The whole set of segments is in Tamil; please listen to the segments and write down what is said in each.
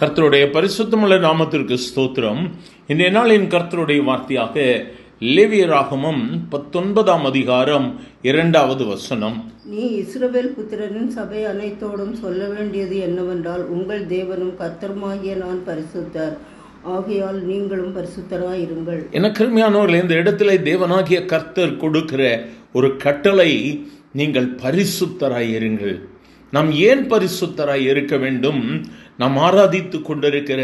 கர்த்தருடைய பரிசுத்தமுள்ள நாமத்திற்கு ஸ்தோத்திரம். இன்றைய நாளின் கர்த்தருடைய வார்த்தையாக லேவியராகமம் 19ஆம் அதிகாரம் 2வது வசனம். நீ இஸ்ரவேல் புத்திரரின் சபை அனைத்தோடும் சொல்ல வேண்டியது என்னவென்றால், உங்கள் தேவனும் கர்த்தருமாகிய நான் பரிசுத்தர், ஆகையால் நீங்களும் பரிசுத்தராயிருங்கள். என கிருமியானவர்கள், இந்த இடத்துல தேவனாகிய கர்த்தர் கொடுக்கிற ஒரு கட்டளை, நீங்கள் பரிசுத்தராயிருங்கள். நாம் ஏன் பரிசுத்தராய் இருக்க வேண்டும்? நாம் ஆராதித்து கொண்டிருக்கிற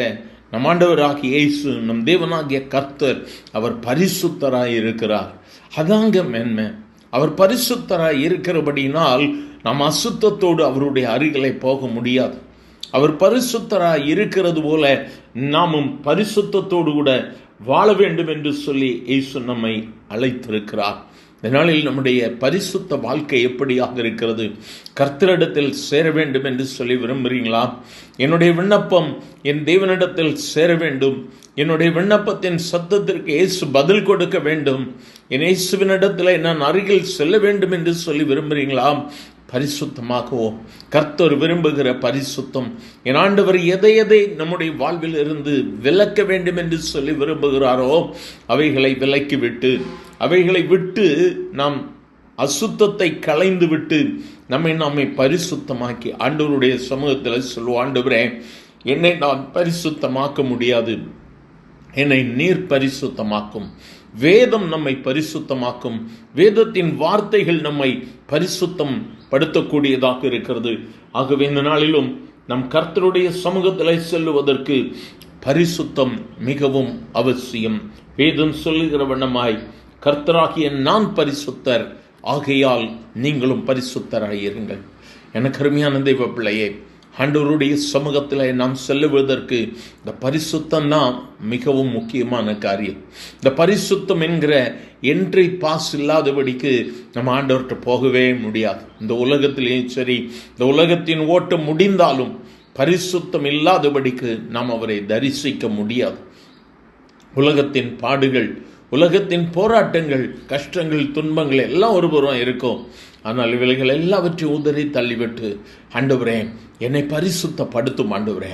நம் ஆண்டவராகிய இயேசு, நம் தேவனாகிய கர்த்தர், அவர் பரிசுத்தராய் இருக்கிறார். அதாங்க மேன்மை. அவர் பரிசுத்தராய் இருக்கிறபடினால் நாம் அசுத்தத்தோடு அவருடைய அருகிலே போக முடியாது. அவர் பரிசுத்தராய் இருக்கிறது போல நாமும் பரிசுத்தத்தோடு கூட வாழ வேண்டும் என்று சொல்லி இயேசு நம்மை அழைத்திருக்கிறார். இதனாலில் நம்முடைய பரிசுத்த வாழ்க்கை எப்படியாக இருக்கிறது? கர்த்தரிடத்தில் சேர வேண்டும் என்று சொல்லி விரும்புகிறீங்களா? என்னுடைய விண்ணப்பம் என் தேவனிடத்தில் சேர வேண்டும். என்னுடைய விண்ணப்பத்தின் சத்தத்திற்கு இயேசு பதில் கொடுக்க வேண்டும். என் இயேசுவினிடத்தில் நான் அருகில் செல்ல வேண்டும் என்று சொல்லி விரும்புகிறீங்களா? பரிசுத்தமாக்குவோம். கர்த்தர் விரும்புகிற பரிசுத்தம். என் ஆண்டவர் எதை நம்முடைய வாழ்வில் இருந்து விலக்க வேண்டும் என்று சொல்லி விரும்புகிறாரோ அவைகளை விலக்கி விட்டு, அவைகளை விட்டு நாம் அசுத்தத்தை களைந்து விட்டு நம்மை பரிசுத்தமாக்கி ஆண்டவருடைய சமூகத்தில் சொல்லுவோம், ஆண்டவரே, என்னை நான் பரிசுத்தமாக்க முடியாது, என்னை நீர் பரிசுத்தமாக்கும். வேதம் நம்மை பரிசுத்தமாக்கும். வேதத்தின் வார்த்தைகள் நம்மை பரிசுத்தம் படுத்தக்கூடியதாக இருக்கிறது. ஆகவே இந்த நாளிலும் நம் கர்த்தருடைய சமூகத்தில் செல்லுவதற்கு பரிசுத்தம் மிகவும் அவசியம். வேதம் சொல்லுகிற வண்ணமாய், கர்த்தராகிய நான் பரிசுத்தர், ஆகையால் நீங்களும் பரிசுத்தராயிருங்கள். எனக்கு அருமையான தெய்வ பிள்ளையே, ஆண்டவருடைய சமூகத்தில் நாம் செல்லுவதற்கு இந்த பரிசுத்தம் தான் மிகவும் முக்கியமான காரியம். இந்த பரிசுத்தம் என்கிற என்ட்ரி பாஸ் இல்லாதபடிக்கு நம்ம ஆண்டவர்கிட்ட போகவே முடியாது. இந்த உலகத்திலேயும் சரி, இந்த உலகத்தின் ஓட்டம் முடிந்தாலும் பரிசுத்தம் இல்லாதபடிக்கு நாம் அவரை தரிசிக்க முடியாது. உலகத்தின் பாடுகள், உலகத்தின் போராட்டங்கள், கஷ்டங்கள், துன்பங்கள் எல்லாம் ஒருபுறம் இருக்கும். ஆனால் இவைகள் எல்லாவற்றையும் உதறி தள்ளிவிட்டு, ஆண்டவரே, என்னை பரிசுத்தப்படுத்தும் ஆண்டவரே,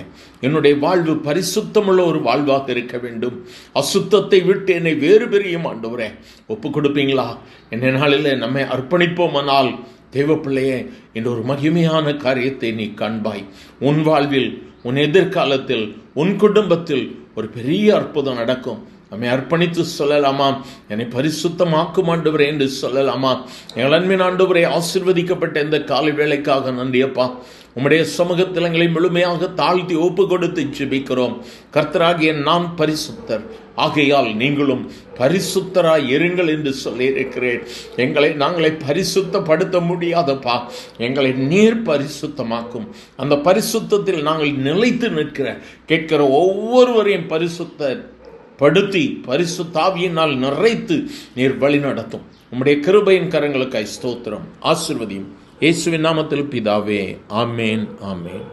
என்னுடைய வாழ்வு பரிசுத்தமுள்ள ஒரு வாழ்வாக இருக்க வேண்டும், அசுத்தத்தை விட்டு என்னை வேறு பிரியும் ஆண்டவரே, ஒப்பு கொடுப்பீங்களா? என்ன நாளில் நம்மை அர்ப்பணிப்போமானால், தேவ பிள்ளையே, என்ற ஒரு மகிமையான காரியத்தை நீ காண்பாய். உன் வாழ்வில், உன் எதிர்காலத்தில், உன் குடும்பத்தில் ஒரு பெரிய அற்புதம் நடக்கும். நம்மை அர்ப்பணித்து சொல்லலாமா? என்னை பரிசுத்தமாக்கும் ஆண்டவரே என்று சொல்லலாமா? எங்கள் அன்பின் ஆண்டவரே, ஆசீர்வதிக்கப்பட்ட இந்த காலை வேளைக்காக நன்றியப்பா. உம்முடைய சமூகத்தில் எங்களை முழுமையாக தாழ்த்தி ஒப்பு கொடுத்து ஜெபிக்கிறோம். கர்த்தராகிய நான் பரிசுத்தர், ஆகையால் நீங்களும் பரிசுத்தராய் இருங்கள் என்று சொல்லி இருக்கிறேன். நாங்களை பரிசுத்தப்படுத்த முடியாதப்பா, எங்களை நீர் பரிசுத்தமாக்கும். அந்த பரிசுத்தத்தில் நாங்கள் நிலைத்து கேட்கிற ஒவ்வொருவரையும் பரிசுத்தப்படுத்தி பரிசுத்தாவியினால் நிறைத்து நீர் வழி நடத்தும். உம்முடைய கிருபையின் கரங்களுக்காய் ஸ்தோத்திரம். ஆசீர்வதியும். இயேசுவின் நாமத்தில் பிதாவே. ஆமேன், ஆமேன்.